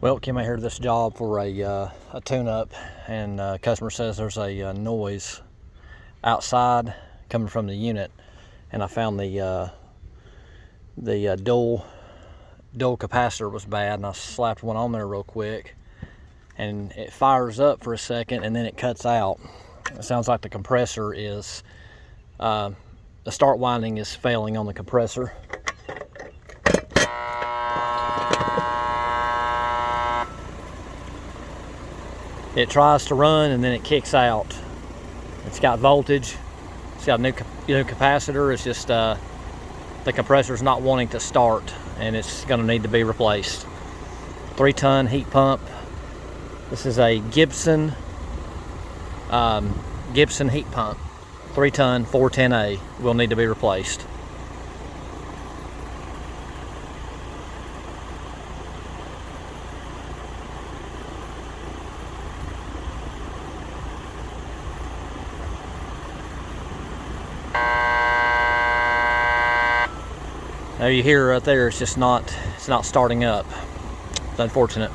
Well, came out here to this job for a tune-up, and customer says there's a noise outside coming from the unit, and I found the dual capacitor was bad, and I slapped one on there real quick, and it fires up for a second, and then it cuts out. It sounds like the compressor is the start winding is failing on the compressor. It tries to run and then it kicks out. It's got voltage. It's got a new capacitor. It's just the compressor's not wanting to start, and it's going to need to be replaced. 3-ton heat pump. This is a Gibson heat pump. 3-ton 410A will need to be replaced. Now you hear right there, it's not starting up. It's unfortunate.